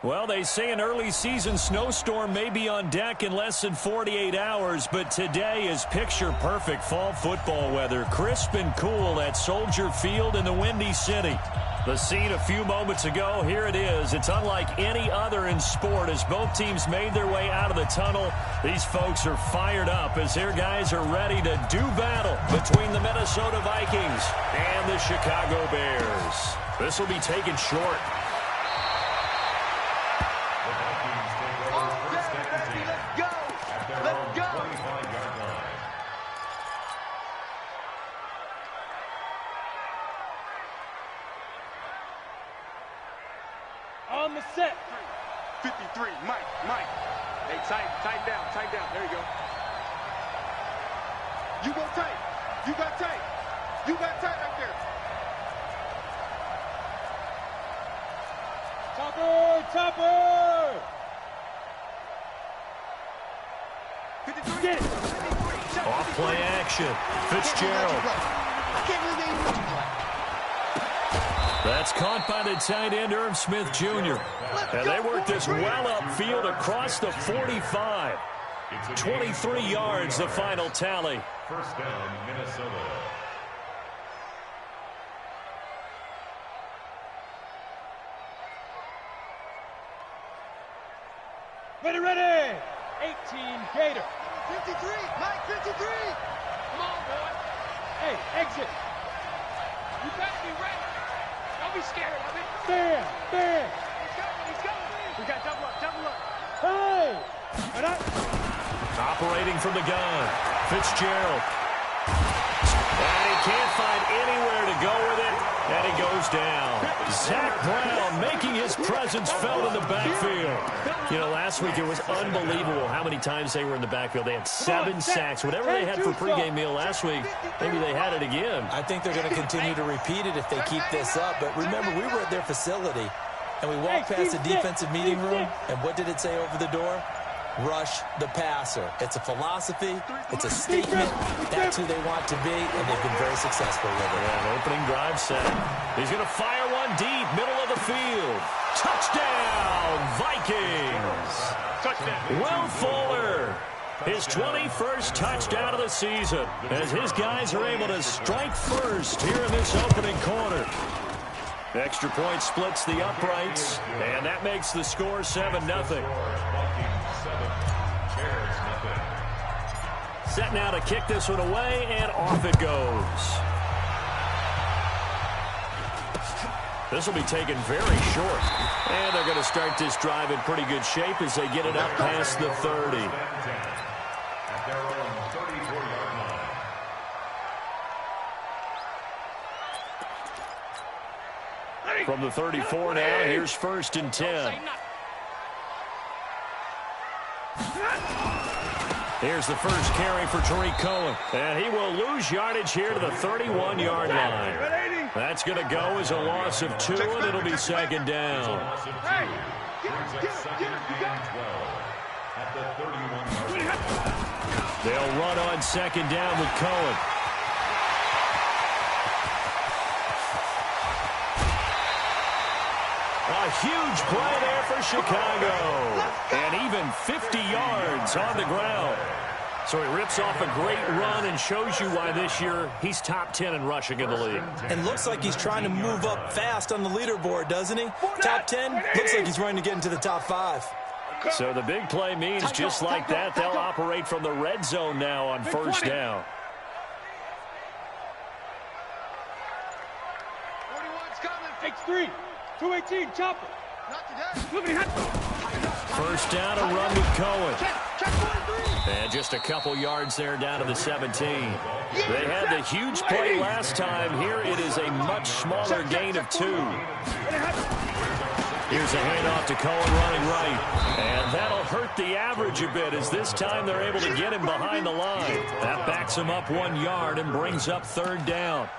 Well, they say an early season snowstorm may be on deck in less than 48 hours, but today is picture-perfect fall football weather. Crisp and cool at Soldier Field in the Windy City. The scene a few moments ago, here it is. It's unlike any other in sport as both teams made their way out of the tunnel. These folks are fired up as their guys are ready to do battle between the Minnesota Vikings and the Chicago Bears. This will be taken short. On the set. 53, Mike. Hey, tighten down. There you go. You go tight. You got tight right there. Topper! 53. Off play action. Fitzgerald. I can't believe they even That's caught by the tight end, Irv Smith Jr. And they work this well upfield across the 45. 23 yards, the final tally. First down, Minnesota. Ready! 18 Gator. 53, Mike, 53. Come on, boy. Hey, exit. You better be ready. Don't be scared of it. Bam! He's coming. We got double up. Hey! Operating from the gun, Fitzgerald. And he can't find anywhere to go with it, and he goes down. Zach Brown making his presence felt in the backfield. You know, last week it was unbelievable how many times they were in the backfield. They had 7 sacks. Whatever they had for pregame meal last week, maybe they had it again. I think they're going to continue to repeat it if they keep this up. But remember, we were at their facility, and we walked past the defensive meeting room, and what did it say over the door? Rush the passer. It's a philosophy. It's a statement. That's who they want to be, and they've been very successful with it. Yeah, an opening drive set. He's going to fire one deep, middle of the field. Touchdown, Vikings! Touchdown. Will Fuller, his 21st touchdown of the season, as his guys are able to strike first here in this opening quarter. Extra point splits the uprights, and that makes the score 7-0. Set now to kick this one away, and off it goes. This will be taken very short. And they're going to start this drive in pretty good shape as they get it up past the 30. At their own 34-yard line. From the 34 now, here's 1st and 10. Here's the first carry for Tariq Cohen. And he will lose yardage here to the 31-yard line. That's going to go as a loss of 2, and it'll be 2nd down. Loss of 2. Brings up 2nd and 12 at the 31-yard line. They'll run on 2nd down with Cohen. A huge play there for Chicago. And even 50 yards on the ground. So he rips off a great run and shows you why this year he's top 10 in rushing in the league. And looks like he's trying to move up fast on the leaderboard, doesn't he? Top 10, looks like he's running to get into the top 5. So the big play means just like that, they'll operate from the red zone now on 1st down. 41's coming. X3, 218, chopper. Not today. 1st down, a run with Cohen. Check 43. And just a couple yards there down to the 17. They had the huge play last time. Here it is a much smaller gain of 2. Here's a handoff to Cohen running right. And that'll hurt the average a bit as this time they're able to get him behind the line. That backs him up 1 yard and brings up 3rd down.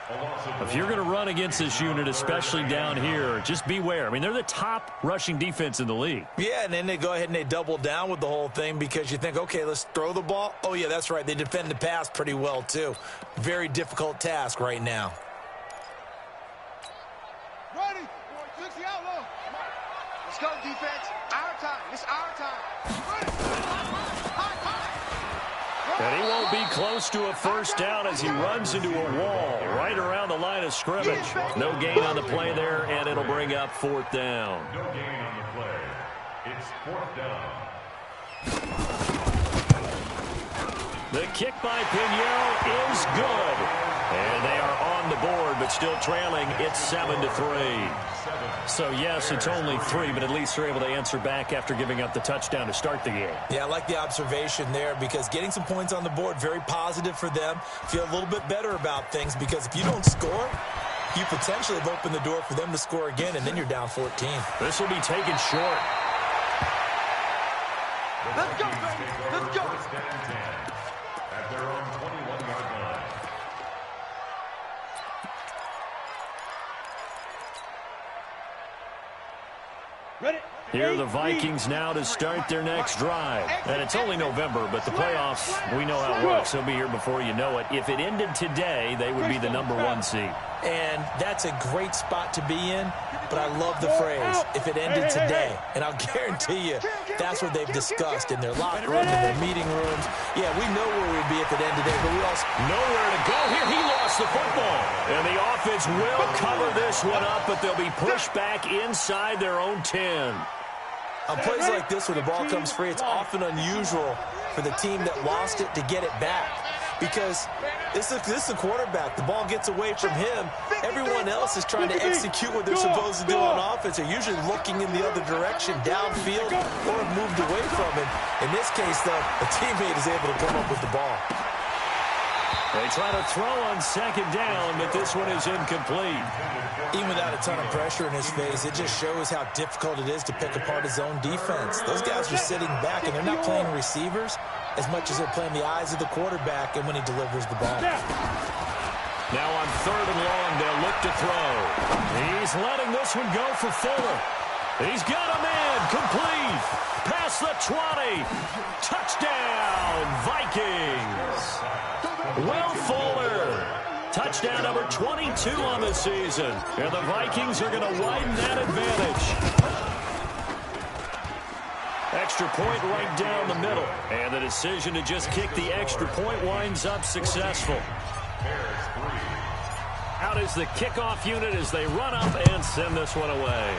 If you're going to run against this unit, especially down here, just beware. I mean, they're the top rushing defense in the league. Yeah, and then they go ahead and they double down with the whole thing because you think, okay, let's throw the ball. Oh, yeah, that's right. They defend the pass pretty well, too. Very difficult task right now. Ready. 60 out low. Let's go, defense. Our time. It's our time. And he won't be close to a first down as he runs into a wall right around the line of scrimmage. No gain on the play there, and it'll bring up fourth down. No gain on the play. It's fourth down. The kick by Pinheiro is good. And they are on the board, but still trailing. It's 7-3. So, yes, it's only 3, but at least they're able to answer back after giving up the touchdown to start the game. Yeah, I like the observation there because getting some points on the board, very positive for them. Feel a little bit better about things because if you don't score, you potentially have opened the door for them to score again, and then you're down 14. This will be taken short. Let's go, baby. Let's go. First and 10 at their own 21-yard line. Ready? Here are the Vikings now to start their next drive. And it's only November, but the playoffs, we know how it works. They'll be here before you know it. If it ended today, they would be the #1 seed. And that's a great spot to be in, but I love the phrase, if it ended today. And I'll guarantee you, that's what they've discussed in their locker room, in their meeting rooms. Yeah, we know where we'd be if it ended today, but we also nowhere to go here. He lost the football. And the offense will cover this one up, but they'll be pushed back inside their own 10. On plays like this where the ball comes free, it's often unusual for the team that lost it to get it back. Because this is a quarterback. The ball gets away from him. Everyone else is trying to execute what they're supposed to do on offense. They're usually looking in the other direction, downfield, or have moved away from him. In this case, though, a teammate is able to come up with the ball. They try to throw on second down, but this one is incomplete. Even without a ton of pressure in his face, it just shows how difficult it is to pick apart his own defense. Those guys are sitting back, and they're not playing receivers as much as they're playing the eyes of the quarterback and when he delivers the ball. Now on 3rd and long, they'll look to throw. He's letting this one go for Fuller. He's got a man complete. Past the 20. Touchdown, Vikings. Will Fuller. Touchdown number 22 on the season. And the Vikings are going to widen that advantage. Extra point right down the middle. And the decision to just kick the extra point winds up successful. Out is the kickoff unit as they run up and send this one away.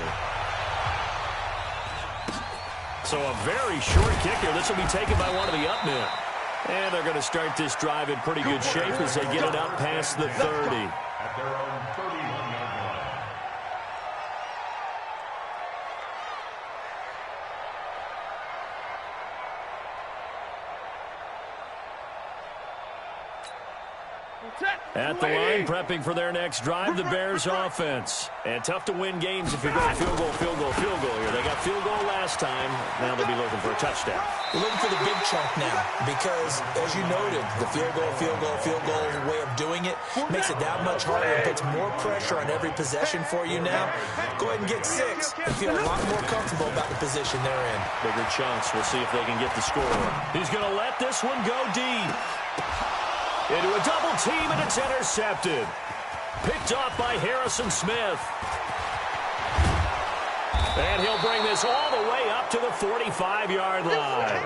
So a very short kick here. This will be taken by one of the up men. And they're going to start this drive in pretty good shape as they get it up past the 30. At their own 31-yard line. At the line, prepping for their next drive, the Bears offense. And tough to win games if you're going field goal, field goal, field goal here. They got field goal last time. Now they'll be looking for a touchdown. We're looking for the big chunk now because, as you noted, the field goal way of doing it makes it that much harder and puts more pressure on every possession for you now. Go ahead and get 6 and feel a lot more comfortable about the position they're in. Bigger chunks. We'll see if they can get the score. He's going to let this one go deep. Into a double team, and it's intercepted. Picked off by Harrison Smith. And he'll bring this all the way up to the 45-yard line.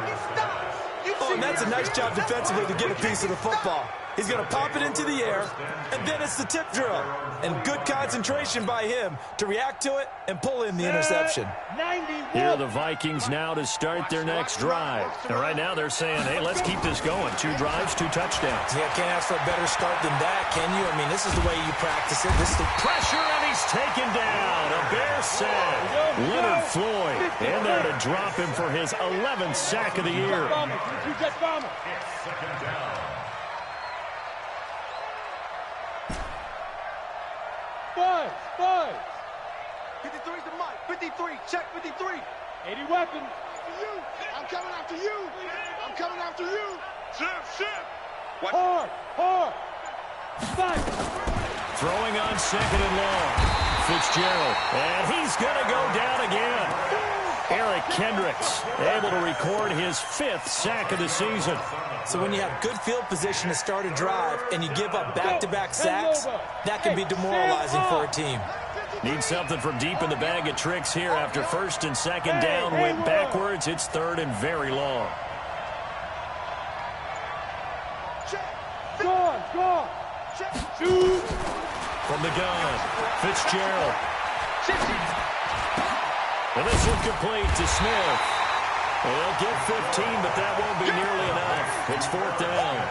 Oh, and that's a nice job defensively to get a piece of the football. He's going to pop it into the air, and then it's the tip drill. And good concentration by him to react to it and pull in the interception. Here are the Vikings now to start their next drive. And right now they're saying, hey, let's keep this going. 2 drives, 2 touchdowns. Yeah, can't ask for a better start than that, can you? I mean, this is the way you practice it. This is the pressure, and he's taken down. A Bear sack. Leonard Floyd in there to drop him for his 11th sack of the year. It's second down. Five. 53's the mic. 53. Check 53. 80 weapons. I'm coming after you. I'm coming after you. Ship. Hard. 5. Throwing on 2nd and long. Fitzgerald. And he's going to go down again. Eric Kendricks able to record his 5th sack of the season. So when you have good field position to start a drive and you give up back-to-back sacks, that can be demoralizing for a team. Need something from deep in the bag of tricks here after first and second down went backwards. It's third and very long. Go. Shoot. From the gun, Fitzgerald. And this one complete to Smith. They'll get 15, but that won't be nearly enough. It's fourth down.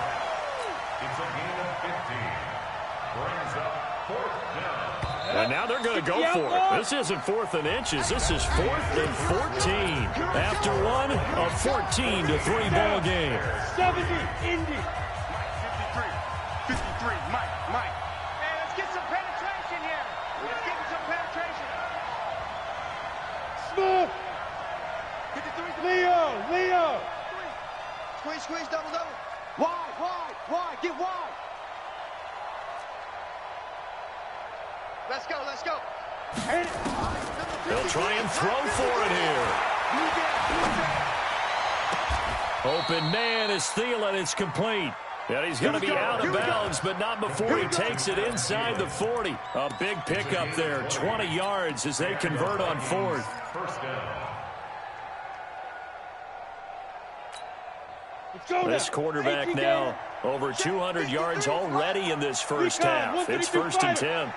It's a gain of 15. Brings up fourth down. And now they're going to go for it. This isn't fourth and inches. This is fourth and 14. After one, a 14-3 ball game. 70, Indy. 53, Mike. Hey, let's get some penetration here. Let's get some penetration. Smith. 53. Leo. Squeeze, double. Wide, get wide. Let's go. They'll try and throw for it here. Open man is Thielen. It's complete. And he's going to be out of bounds, but not before he takes it inside the 40. A big pickup there, 20 yards as they convert on fourth. First down. This quarterback now over 200 yards already in this first half. It's first and 10.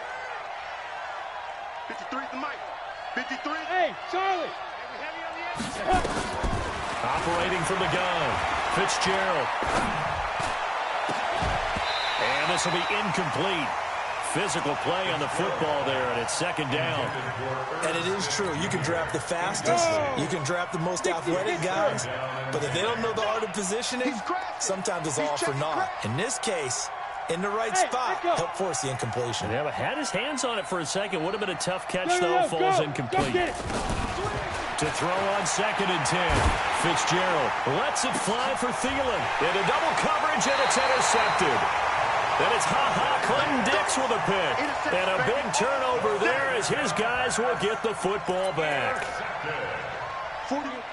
53 to Mike. 53. Hey, Charlie. Operating from the gun, Fitzgerald. And this will be incomplete. Physical play on the football there, and it's second down. And it is true. You can draft the fastest. You can draft the most athletic guys. But if they don't know the art of positioning, sometimes it's all for naught. In this case, in the right spot, help force the incompletion. Yeah, but had his hands on it for a second. Would have been a tough catch, though. Falls incomplete. To throw on second and 10. Fitzgerald lets it fly for Thielen. Into double coverage, and it's intercepted. Then it's Clinton-Dix with a pick. And a big turnover there as his guys will get the football back.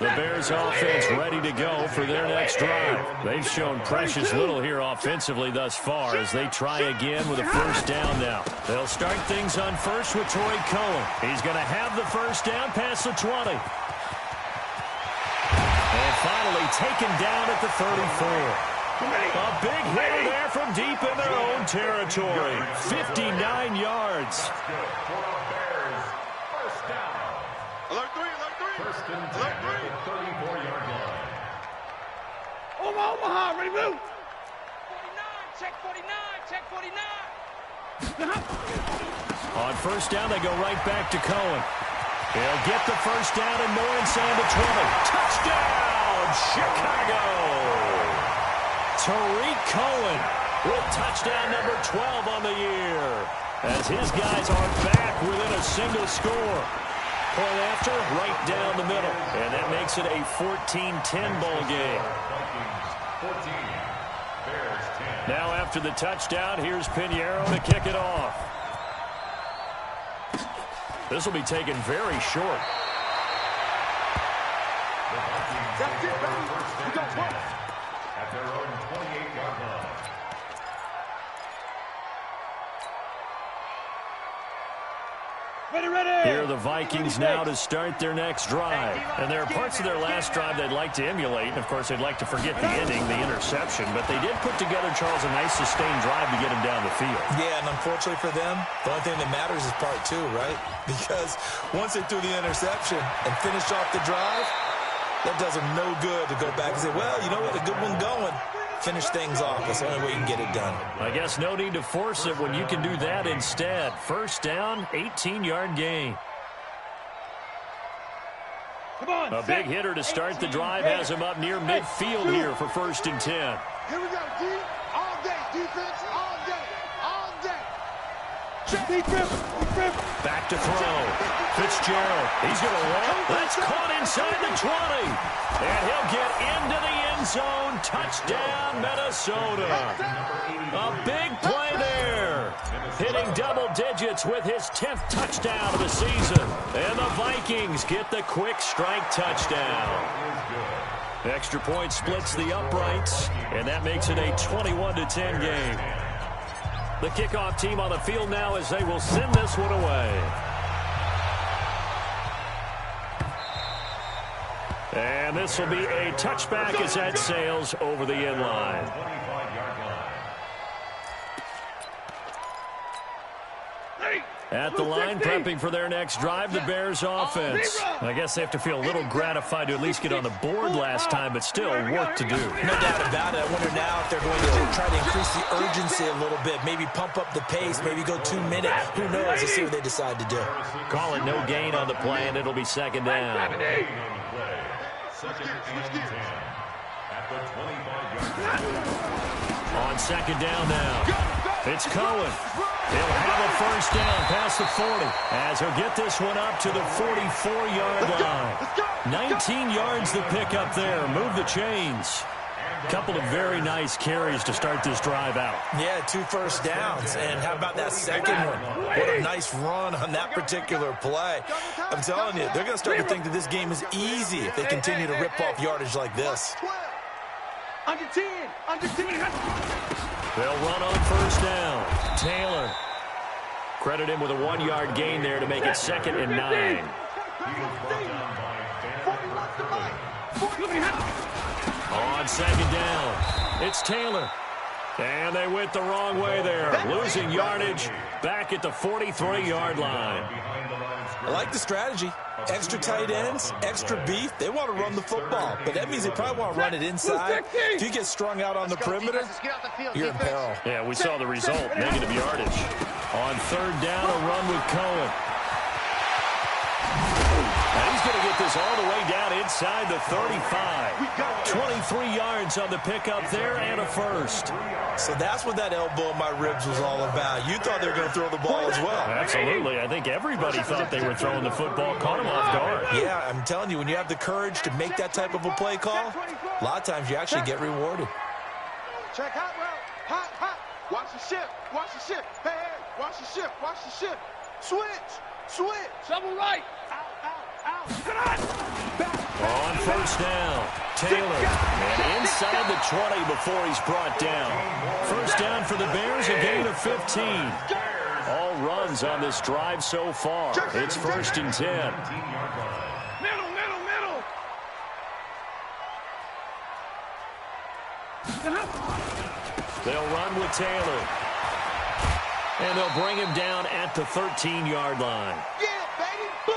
The Bears offense ready to go for their next drive. They've shown precious little here offensively thus far as they try again with a first down now. They'll start things on first with Troy Cohen. He's going to have the first down past the 20. And finally taken down at the 34. A big hitter there from deep in their own territory. 59 yards. First down. Alert 3. First and 10 at the 34-yard line. Omaha, ready, move. 49, check 49. On first down, they go right back to Cohen. He'll get the first down and more inside the 20. Touchdown, Chicago! Tariq Cohen with touchdown number 12 on the year as his guys are back within a single score. Point after, right down the middle. And that makes it a 14-10 ball game. 14. Bears 10. Now after the touchdown, here's Pinheiro to kick it off. This will be taken very short. The Vikings That's it, baby. first We got and 10 at their own 28-yard line. Ready. Here are the Vikings now to start their next drive. And there are parts of their last drive they'd like to emulate. And, of course, they'd like to forget the ending, the interception. But they did put together, Charles, a nice sustained drive to get him down the field. Yeah, and unfortunately for them, the only thing that matters is part two, right? Because once they threw the interception and finished off the drive, that does them no good to go back and say, well, you know what, a good one going. Finish things off. That's the only way you can get it done. I guess no need to force it when you can do that instead. First down, 18-yard gain. Come on. A big hitter to start the drive has him up near midfield here for first and 10. Here we go, D. All day. Defense, all day. All day. Back to throw. Fitzgerald. He's going to run. That's caught inside the 20. And he'll get into the end zone. Touchdown, Minnesota. A big play there. Hitting double digits with his 10th touchdown of the season. And the Vikings get the quick strike touchdown. Extra point splits the uprights. And that makes it a 21-10 game. The kickoff team on the field now as they will send this one away. And this will be a touchback as that sails over the end line. At the line, prepping for their next drive, the Bears offense. I guess they have to feel a little gratified to at least get on the board last time, but still work to do. No doubt about it. I wonder now if they're going to try to increase the urgency a little bit, maybe pump up the pace, maybe go 2 minutes. Who knows? Let's see what they decide to do. Call it no gain on the play, and it'll be second down. Second and 10 at the 25-yard line. On second down now, it's Cohen. He'll have a first down past the 40 as he'll get this one up to the 44-yard line. 19 yards the pick up there. Move the chains. Couple of very nice carries to start this drive out. Yeah, 2 first downs. And how about that second one? What a nice run on that particular play. I'm telling you, they're going to start to think that this game is easy if they continue to rip off yardage like this. Under 10. Under 10. They'll run on first down. Taylor. Credit him with a 1-yard gain there to make it second and 9. On second down, it's Taylor. And they went the wrong way there. Losing yardage back at the 43-yard line. I like the strategy. Extra tight ends, extra beef. They want to run the football, but that means they probably want to run it inside. If you get strung out on the perimeter, you're in peril. Yeah, we saw the result, negative yardage. On third down, a run with Cohen. And he's going to get this all the way down inside the 35. 23 yards on the pickup there and a first. So that's what that elbow in my ribs was all about. You thought they were going to throw the ball as well. Absolutely. I think everybody thought they were throwing the football, caught him off guard. Yeah, I'm telling you, when you have the courage to make that type of a play call, a lot of times you actually get rewarded. Check hot route. Hot, hot. Watch the shift. Watch the shift. Hey, hey. Watch the shift. Watch the shift. Switch. Switch. Double right. On first down, Taylor. And inside the 20 before he's brought down. First down for the Bears, a gain of 15. All runs on this drive so far. It's first and 10. Middle, middle, middle. They'll run with Taylor. And they'll bring him down at the 13-yard line. Yeah, baby. Boom.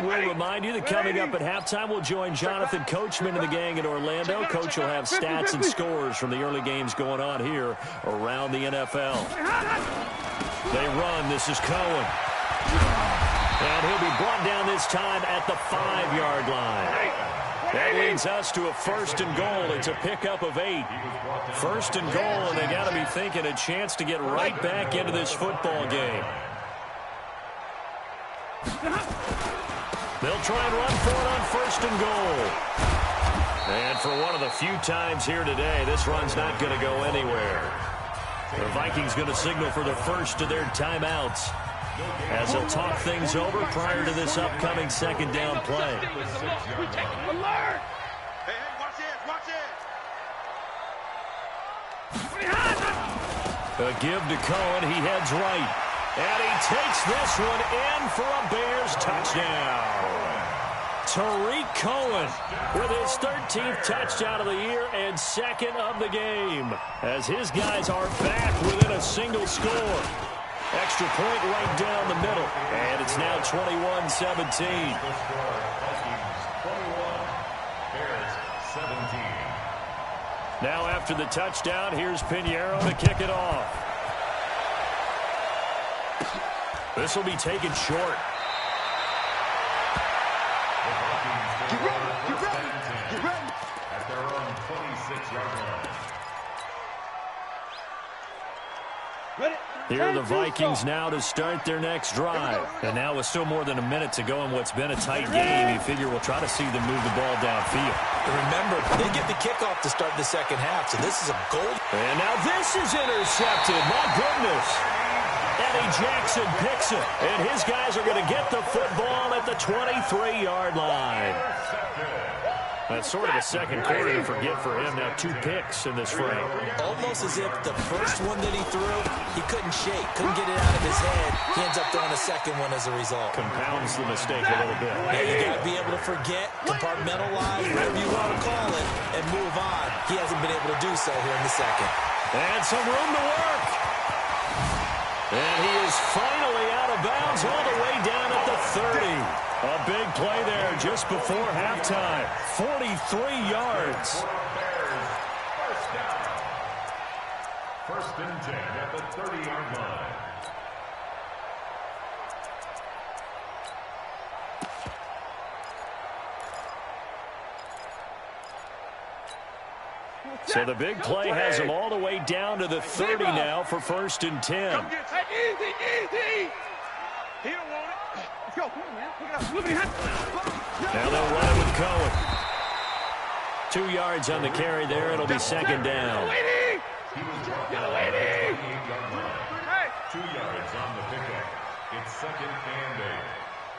We'll remind you that coming up at halftime, we'll join Jonathan Coachman and the gang in Orlando. Coach will have stats and scores from the early games going on here around the NFL. They run. This is Cohen. And he'll be brought down this time at the 5-yard line. That leads us to a first and goal. It's a pickup of 8. First and goal, and they got to be thinking a chance to get right back into this football game. They'll try and run for it on first and goal. And for one of the few times here today, this run's not going to go anywhere. The Vikings going to signal for the first of their timeouts as they'll talk things over prior to this upcoming second down play. Alert! Hey, hey, watch it, watch it. A give to Cohen. He heads right. And he takes this one in for a Bears touchdown. Tariq Cohen with his 13th touchdown of the year and second of the game as his guys are back within a single score. Extra point right down the middle. And it's now 21-17. Now after the touchdown, here's Pinheiro to kick it off. This will be taken short. Get ready, get ready, get ready. At their own 26-yard line. Ready? Here are the Vikings now to start their next drive. And now with still more than a minute to go in what's been a tight game, you figure we'll try to see them move the ball downfield. And remember, they get the kickoff to start the second half, so this is a goal. And now this is intercepted. My goodness. Eddie Jackson picks it. And his guys are going to get the football at the 23-yard line. That's sort of a second quarter to forget for him. Now 2 picks in this frame. Almost as if the first one that he threw, he couldn't shake, couldn't get it out of his head. He ends up throwing a second one as a result. Compounds the mistake a little bit. Now you got to be able to forget, compartmentalize, whatever you want to call it, and move on. He hasn't been able to do so here in the second. And some room to work. And he is finally out of bounds all the way down at the 30. A big play there just before halftime. 43 yards. First and 10 at the 30-yard line. So the big play has him all the way down to the 30 now for first and 10. Easy, easy. He don't want it. Let's go. Come on, man. Pick it up. Look at him. Now they'll run it with Cohen. 2 yards on the carry there. It'll be second down. He was brought down at the 28-yard line. 2 yards on the pickup. It's second and 8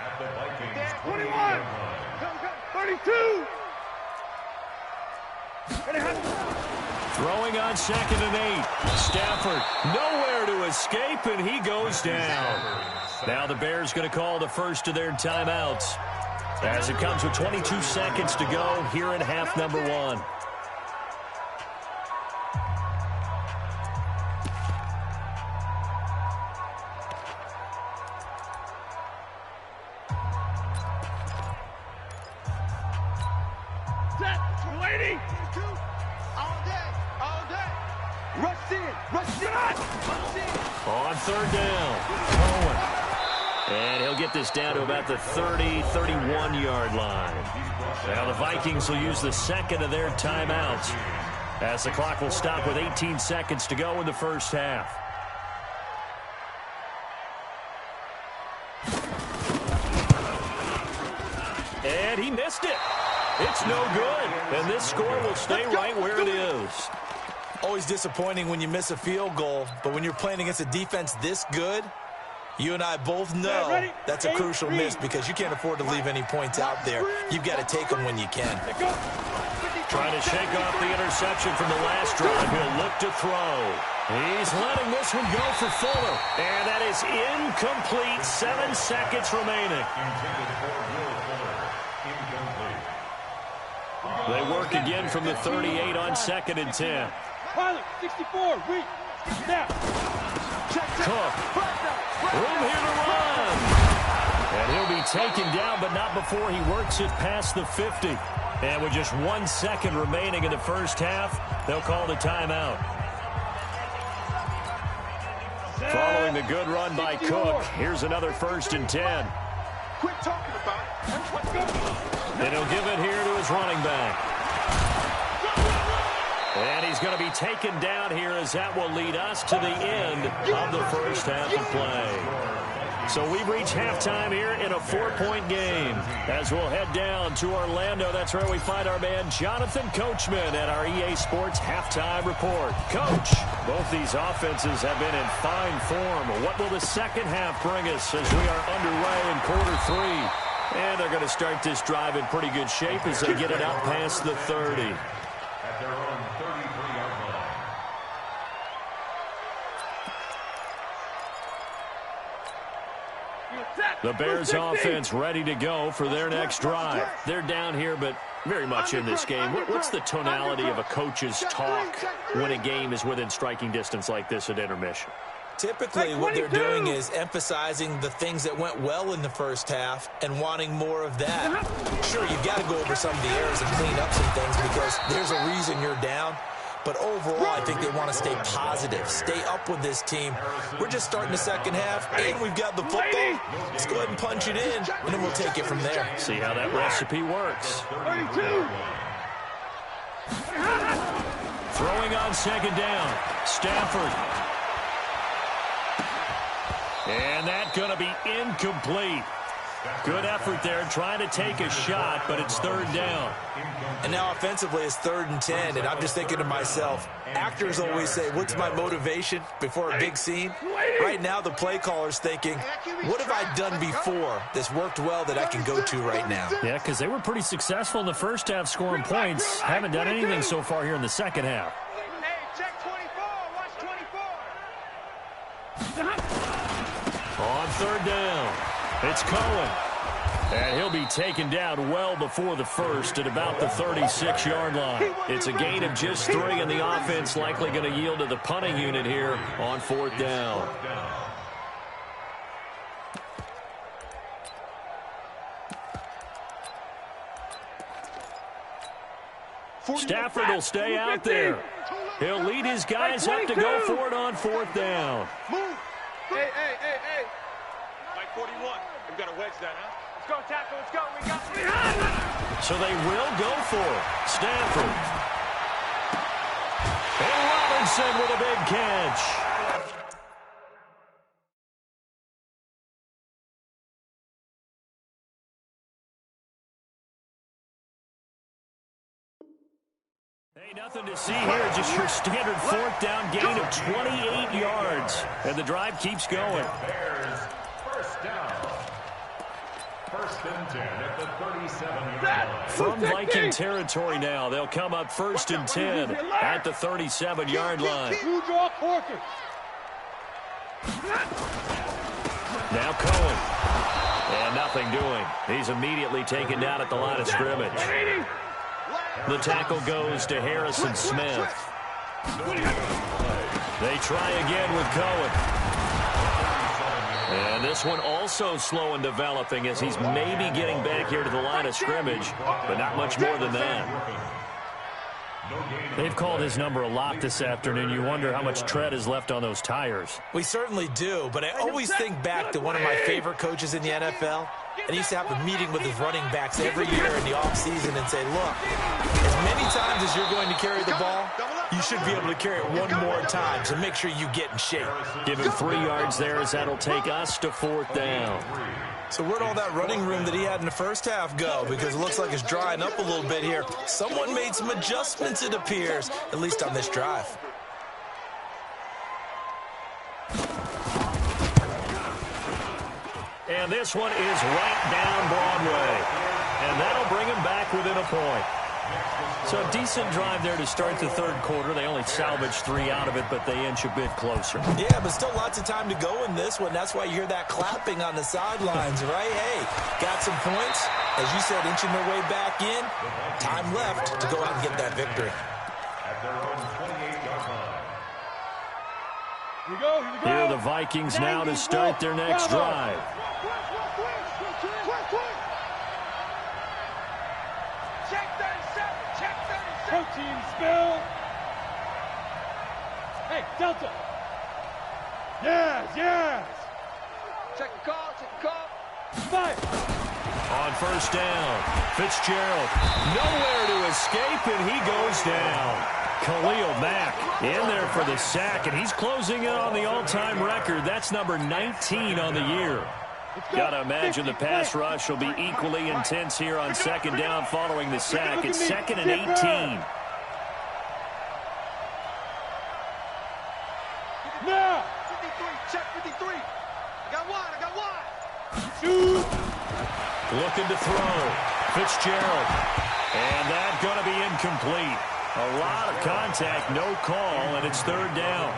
at the Vikings 28-yard line. 32. Throwing on second and 8. Stafford nowhere to escape, and he goes down. Now the Bears going to call the first of their timeouts as it comes with 22 seconds to go here in half number 1. On third down, Cohen. And he'll get this down to about the 30, 31-yard line. Now the Vikings will use the second of their timeouts as the clock will stop with 18 seconds to go in the first half. And he missed it. It's no good. And this score will stay right where it is. Always disappointing when you miss a field goal, but when you're playing against a defense this good, you and I both know that's a crucial miss because you can't afford to leave any points out there. You've got to take them when you can. Trying to shake off the interception from the last drive. He'll look to throw. He's letting this one go for Fuller. And that is incomplete. 7 seconds remaining. They work again from the 38 on second and 10. Pilot, 64, weak. Snap. Cook. Room here to run. And he'll be taken down, but not before he works it past the 50. And with just 1 second remaining in the first half, they'll call the timeout. Following the good run by Cook, here's another first and 10. Quit talking about it. Let's go. And he'll give it here to his running back. And he's going to be taken down here as that will lead us to the end of the first half of play. So we've reached halftime here in a 4-point game. As we'll head down to Orlando, that's where we find our man Jonathan Coachman at our EA Sports Halftime Report. Coach, both these offenses have been in fine form. What will the second half bring us as we are underway in quarter 3? And they're going to start this drive in pretty good shape as they get it out past the 30. At their own 33-yard line. The Bears offense ready to go for their next drive. They're down here, but very much in this game. What's the tonality of a coach's talk when a game is within striking distance like this at intermission? Typically, what they're doing is emphasizing the things that went well in the first half and wanting more of that. Sure, you've got to go over some of the errors and clean up some things because there's a reason you're down. But overall, I think they want to stay positive, stay up with this team. We're just starting the second half, and we've got the football. Let's go ahead and punch it in, and then we'll take it from there. See how that recipe works. 32. Throwing on second down. Stafford. And that's going to be incomplete. Good effort there, trying to take a shot, but it's third down. And now offensively it's 3rd and 10, and I'm just thinking to myself, actors always say, what's my motivation before a big scene? Right now the play caller's thinking, what have I done before that's worked well that I can go to right now? Yeah, because they were pretty successful in the first half scoring points. Haven't done anything so far here in the second half. Hey, check 24. Watch 24. On third down, it's Cohen. And he'll be taken down well before the first at about the 36-yard line. It's a gain of just 3, and the offense likely going to yield to the punting unit here on 4th down. Stafford will stay out there. He'll lead his guys up to go for it on 4th down. Move. Hey. Mike 41. We've got to wedge that, huh? Let's go, tackle. Let's go. We got So they will go for it. Stafford. And Robinson with a big catch. Hey, nothing to see here. Just your standard 4th down gain of 28 yards. And the drive keeps going. Bears, first down. 1st and 10 at the 37-yard line. From Viking territory now, they'll come up 1st and 10 at the 37-yard line. Now Cohen. And nothing doing. He's immediately taken down at the line of scrimmage. The tackle goes to Harrison Smith. They try again with Cohen. And this one also slow in developing as he's maybe getting back here to the line of scrimmage, but not much more than that. They've called his number a lot this afternoon. You wonder how much tread is left on those tires. We certainly do, but I always think back to one of my favorite coaches in the NFL. And he used to have a meeting with his running backs every year in the offseason and say, look, as many times as you're going to carry the ball, you should be able to carry it one more time, so make sure you get in shape. Give him 3 yards there as that'll take us to 4th down. So where'd all that running room that he had in the first half go? Because it looks like it's drying up a little bit here. Someone made some adjustments, it appears, at least on this drive. And this one is right down Broadway. And that'll bring him back within a point. So a decent drive there to start the 3rd quarter. They only salvaged 3 out of it, but they inch a bit closer. Yeah, but still lots of time to go in this one. That's why you hear that clapping on the sidelines, right? Hey, got some points. As you said, inching their way back in. Time left to go out and get that victory. At their own 28-yard line. Here we go. Here are the Vikings now to start their next drive. check 37. Check 37. Protein spill. Hey, Delta. Yes. Check the call. Fire. On 1st down, Fitzgerald nowhere to escape, and he goes down. Khalil Mack in there for the sack, and he's closing in on the all-time record. That's number 19 on the year. Got to imagine the pass rush will be equally intense here on 2nd down following the sack. It's 2nd and 18. Now. 53. Check 53. I got one. Shoot. Looking to throw. Fitzgerald. And that's going to be incomplete. A lot of contact, no call, and it's 3rd down.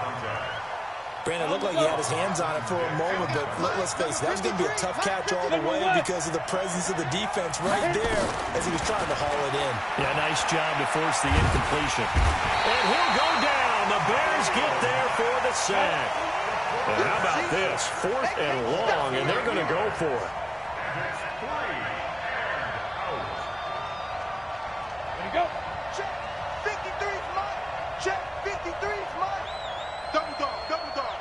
Brandon, it looked like he had his hands on it for a moment, but let's face it, that was going to be a tough catch all the way because of the presence of the defense right there as he was trying to haul it in. Yeah, nice job to force the incompletion. And he'll go down. The Bears get there for the sack. And how about this? 4th and long, and they're going to go for it. There you go. Check 53's mine. Check 53's mine. Double dog.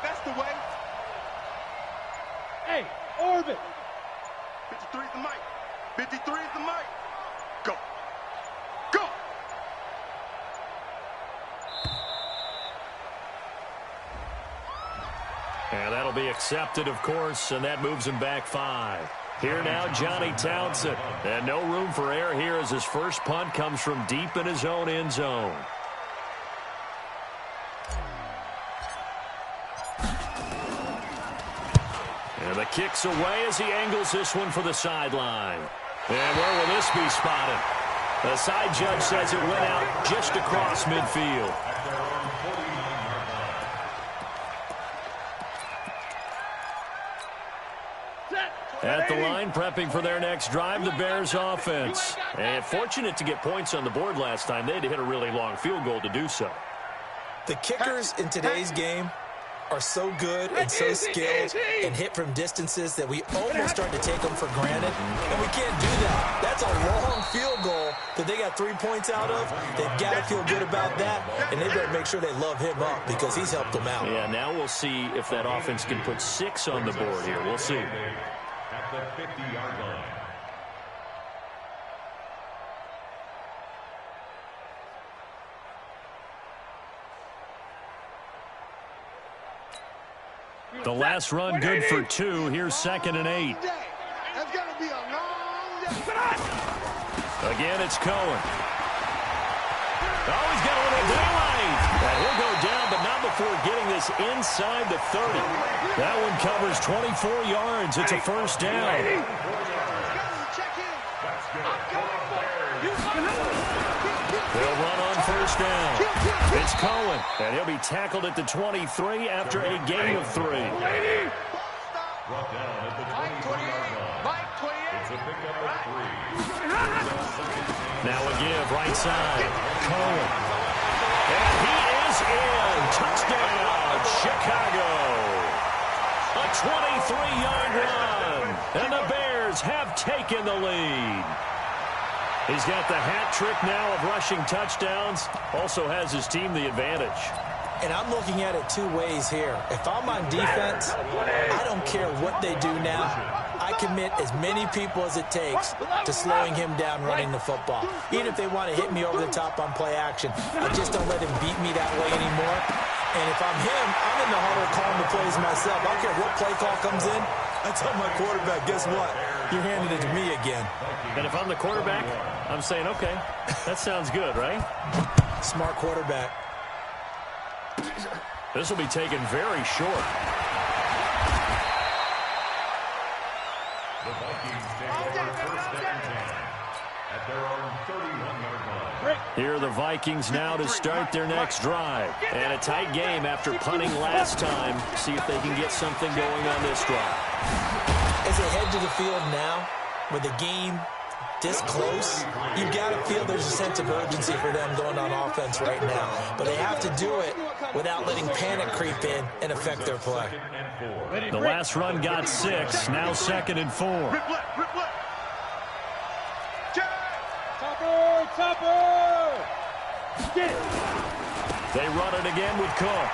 That's the way. Hey, orbit. 53 is the mic. 53 is the mic. Go. And that'll be accepted, of course, and that moves him back 5. Here now, Johnny Townsend. And no room for error here as his first punt comes from deep in his own end zone. And the kick's away as he angles this one for the sideline. And where will this be spotted? The side judge says it went out just across midfield. At the line, prepping for their next drive, the Bears offense. And fortunate to get points on the board last time. They had to hit a really long field goal to do so. The kickers in today's game are so good and so skilled and hit from distances that we almost start to take them for granted, and we can't do that. That's a long field goal that they got 3 points out of. They've got to feel good about that, and they better make sure they love him up because he's helped them out. Yeah, now we'll see if that offense can put 6 on the board here. We'll see. At the 50-yard line. The last run good for 2. Here's 2nd and 8. That's going to be a long day. Again, it's Cohen. Oh, he's got a little daylight. And he'll go down, but not before getting this inside the 30. That one covers 24 yards. It's a first down. They'll run on first down. It's Cohen, and he'll be tackled at the 23 after a gain of 3. Brought down at the 23-yard line. It's a pickup of 3. Now a give, right side. Cohen. And he is in. Touchdown, Chicago. A 23-yard run. And the Bears have taken the lead. He's got the hat trick now of rushing touchdowns. Also has his team the advantage. And I'm looking at it 2 ways here. If I'm on defense, I don't care what they do now. I commit as many people as it takes to slowing him down running the football. Even if they want to hit me over the top on play action, I just don't let him beat me that way anymore. And if I'm him, I'm in the huddle calling the plays myself. I don't care what play call comes in. I tell my quarterback, guess what? You're handing it to me again. And if I'm the quarterback, I'm saying, okay, that sounds good, right? Smart quarterback. This will be taken very short. The Vikings take over first and 10 at their own 31-yard line. Here are the Vikings now to start their next drive. And a tight game after punting last time. See if they can get something going on this drive. As they head to the field now, with the game this close, you've got to feel there's a sense of urgency for them going on offense right now. But they have to do it without letting panic creep in and affect their play. The last run got 6, now 2nd and 4. Topper! Get it! They run it again with Cook.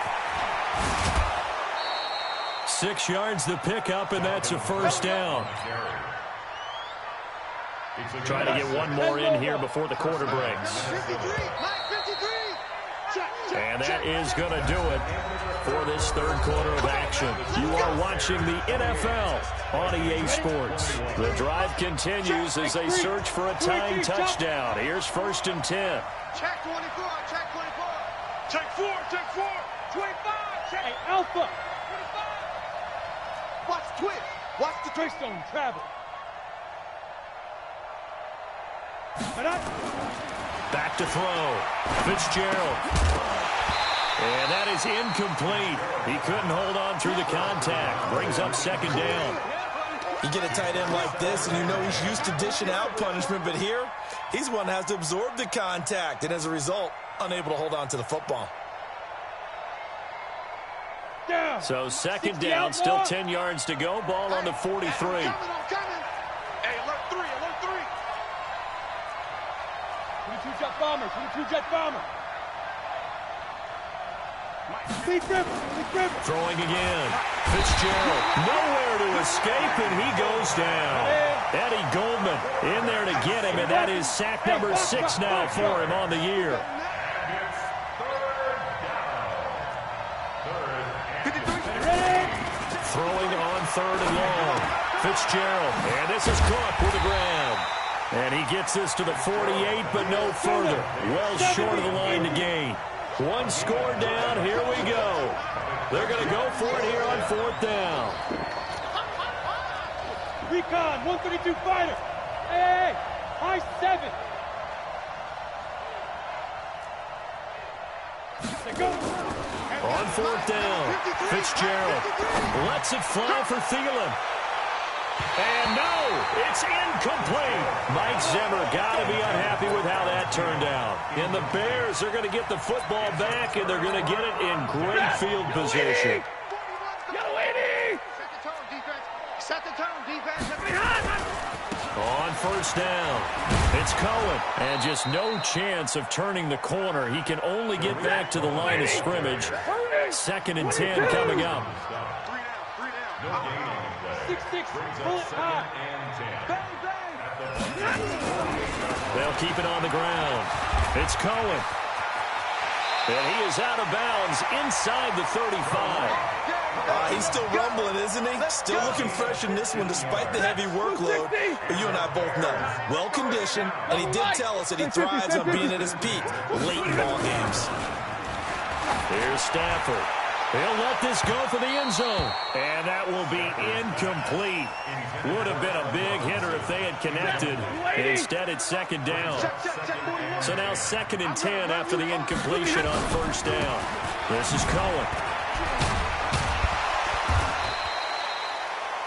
6 yards the pickup, and that's a first down. Trying to get one more in here before the quarter breaks. And that is going to do it for this third quarter of action. You are watching the NFL on EA Sports. The drive continues as they search for a tying touchdown. Here's 1st and 10. Check 24, check 24. Check 4, check 4. 25, check. Hey, Alpha. 25. Watch the twist. Watch the twist. Twist on travel. Back to throw. Fitzgerald. And that is incomplete. He couldn't hold on through the contact. Brings up 2nd down. You get a tight end like this, and you know he's used to dishing out punishment, but here, he's one that has to absorb the contact, and as a result, unable to hold on to the football. So 2nd down, still 10 yards to go. Ball on the 43. Hey, alert 3, alert 3. 22 jet bomber, 22 jet bomber. Throwing again. Fitzgerald nowhere to escape, and he goes down. Eddie Goldman in there to get him, and that is sack number 6 now for him on the year. Third down. Throwing on 3rd and long. Fitzgerald, and this is caught for the grab. And he gets this to the 48, but no further. Well short of the line to gain. One score down, here we go. They're going to go for it here on 4th down. Recon, 132 fighter. Hey, high 7. On 4th down, Fitzgerald lets it fly for Thielen. And no, it's incomplete. Mike Zimmer got to be unhappy with how that turned out. And the Bears are going to get the football back, and they're going to get it in great field position. Set the tone, defense. On 1st down, it's Cohen. And just no chance of turning the corner. He can only get back to the line of scrimmage. 2nd and 10 coming up. 6-6, pull it high. They'll keep it on the ground. It's Cohen. And he is out of bounds inside the 35. He's still rumbling, isn't he? Still looking fresh in this one despite the heavy workload. But you and I both know, well-conditioned, and he did tell us that he thrives on being at his peak late in ball games. Here's Stafford. He'll let this go for the end zone. And that will be incomplete. Would have been a big hitter if they had connected. Instead, it's 2nd down. So now 2nd and 10 after the incompletion on 1st down. This is Cohen.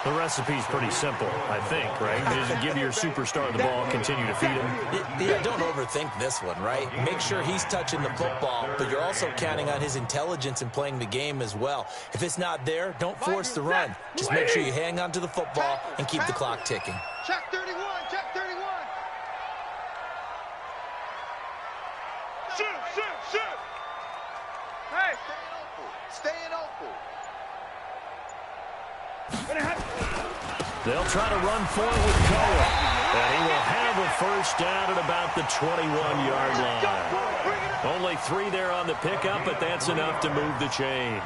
The recipe's pretty simple, I think, right? Just give your superstar the ball, continue to feed him. Yeah, don't overthink this one, right? Make sure he's touching the football, but you're also counting on his intelligence in playing the game as well. If it's not there, don't force the run. Just make sure you hang on to the football and keep the clock ticking. Check 31, check 31. Shoot, shoot, shoot. Hey, Staying open. They'll try to run forward with Cohen. And he will have a 1st down at about the 21-yard line. Only 3 there on the pickup, but that's enough to move the chains.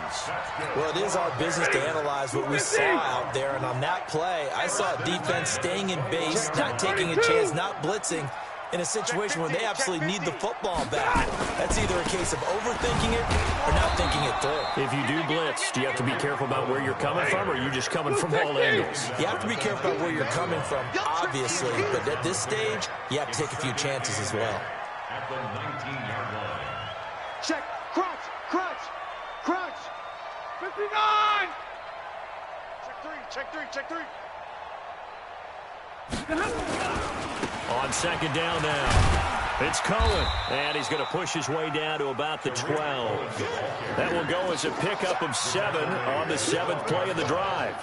Well, it is our business to analyze what we saw out there. And on that play, I saw defense staying in base, not taking a chance, not blitzing, in a situation where they absolutely need the football back. That's either a case of overthinking it or not thinking it through. If you do blitz, do you have to be careful about where you're coming from, or are you just coming from all angles? You have to be careful about where you're coming from, obviously, but at this stage, you have to take a few chances as well. At the 19-yard line. check, crunch, crunch, crunch. 59. Check three, check 3. On 2nd down now, it's Cohen, and he's going to push his way down to about the 12. That will go as a pickup of 7 on the 7th play of the drive.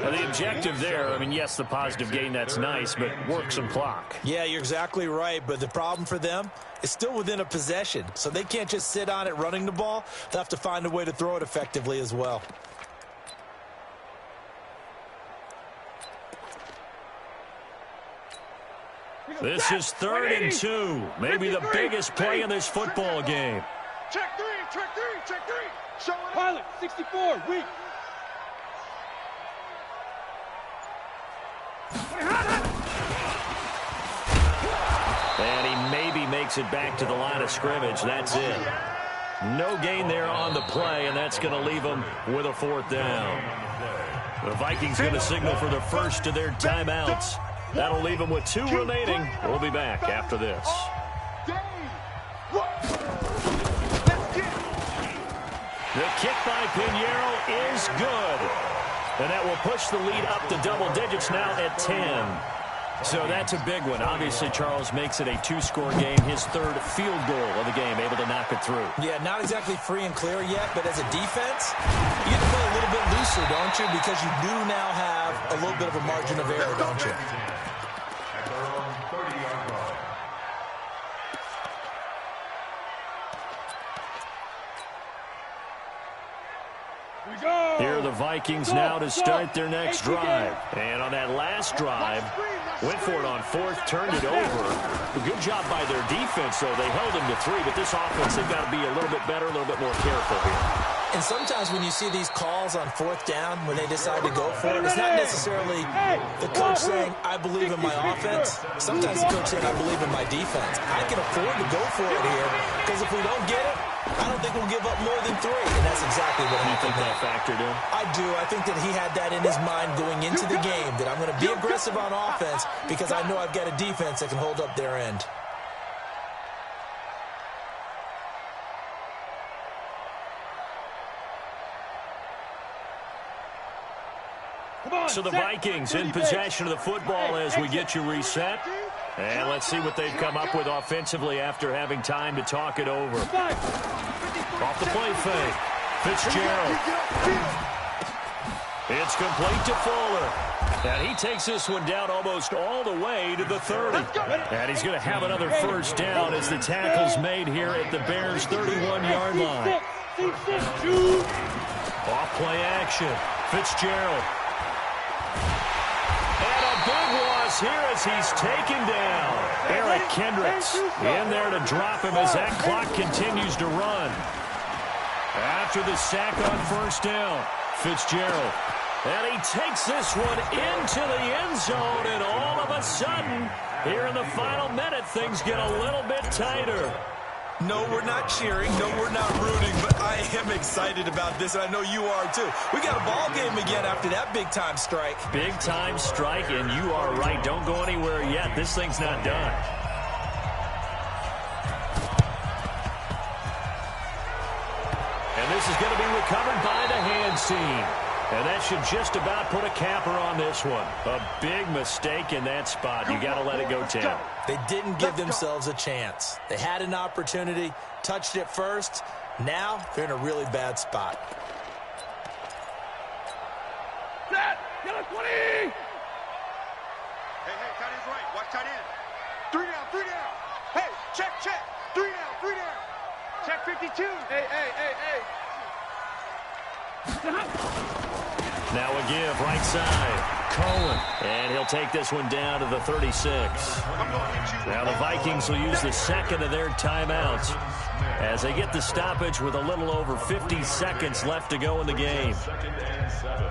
Now, the objective there, I mean, yes, the positive gain, that's nice, but work some clock. Yeah, you're exactly right, but the problem for them is still within a possession, so they can't just sit on it running the ball. They'll have to find a way to throw it effectively as well. This is 3rd and 2, maybe the biggest play in this football game. Check 3, check 3, check 3. Show it. Pilot, 64, weak. And he maybe makes it back to the line of scrimmage. That's it. No gain there on the play, and that's going to leave them with a 4th down. The Vikings going to signal for the first of their timeouts. That'll leave them with 2 remaining. We'll be back after this. The kick by Pinheiro is good. And that will push the lead up to double digits now at 10. So that's a big one. Obviously, Charles makes it a 2-score game. His 3rd field goal of the game, able to knock it through. Yeah, not exactly free and clear yet, but as a defense, you get to play a little bit looser, don't you? Because you do now have a little bit of a margin of error, don't you? At their own 30-yard line. Here are the Vikings now to start their next drive. And on that last drive, went for it on 4th, turned it over. A good job by their defense, though. They held him to 3, but this offense, they've got to be a little bit better, a little bit more careful here. And sometimes when you see these calls on fourth down, when they decide to go for it, it's not necessarily the coach saying, I believe in my offense. Sometimes the coach saying, I believe in my defense. I can afford to go for it here, because if we don't get it, I don't think we'll give up more than 3. And that's exactly what I think that factored in. I do. I think that he had that in his mind going into the game, that I'm going to be aggressive on offense because I know I've got a defense that can hold up their end. So the Vikings in possession of the football as we get you reset. And let's see what they've come up with offensively after having time to talk it over. Off the play fake. Fitzgerald. It's complete to Fuller. And he takes this one down almost all the way to the 30. And he's going to have another first down as the tackle's made here at the Bears' 31-yard line. Off play action. Fitzgerald. And a big loss here as he's taken down. Eric Kendricks in there to drop him as that clock continues to run. After the sack on first down, Fitzgerald. And he takes this one into the end zone, and all of a sudden, here in the final minute, things get a little bit tighter. No, we're not cheering. No, we're not rooting, but I am excited about this, and I know you are too. We got a ball game again after that big-time strike. Big-time strike, and you are right. Don't go anywhere yet. This thing's not done. And this is going to be recovered by the hands team. And that should just about put a capper on this one. A big mistake in that spot. You got to let it go 10. They didn't give themselves a chance. They had an opportunity, touched it first. Now they're in a really bad spot. Set! Get a 20! Hey, tight end's right. Watch tight end. 3 down, 3 down. Hey, check. 3 down, 3 down. Check 52. Hey. Now a give, right side. Cohen. And he'll take this one down to the 36. Now the Vikings will use the second of their timeouts as they get the stoppage with a little over 50 seconds left to go in the game. 2nd and 7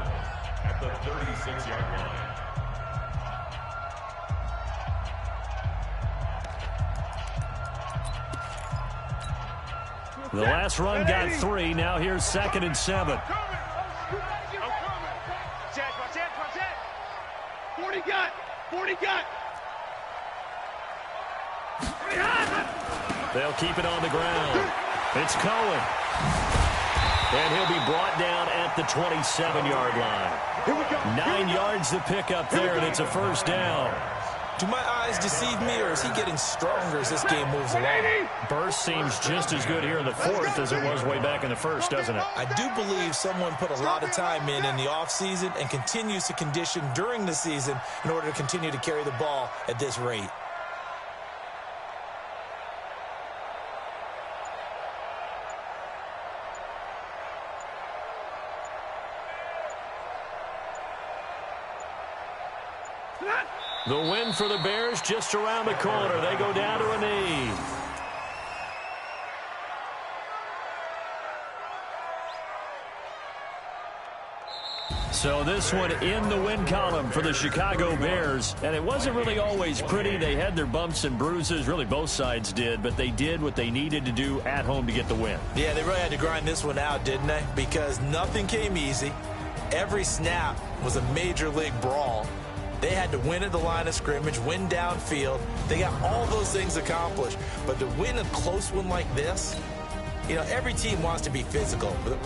at the 36-yard line. The last run got 3. Now here's 2nd and 7. 40 got. 40 got. They'll keep it on the ground. It's Cohen. And he'll be brought down at the 27-yard line. Here we go. 9 yards to pick up there, and it's a first down. Do my eyes deceive me, or is he getting stronger as this game moves along? Burst seems just as good here in the fourth as it was way back in the first, doesn't it? I do believe someone put a lot of time in the offseason and continues to condition during the season in order to continue to carry the ball at this rate. The win for the Bears just around the corner. They go down to a knee. So this one in the win column for the Chicago Bears. And it wasn't really always pretty. They had their bumps and bruises. Really, both sides did. But they did what they needed to do at home to get the win. Yeah, they really had to grind this one out, didn't they? Because nothing came easy. Every snap was a major league brawl. They had to win at the line of scrimmage, win downfield. They got all those things accomplished. But to win a close one like this, you know, every team wants to be physical. But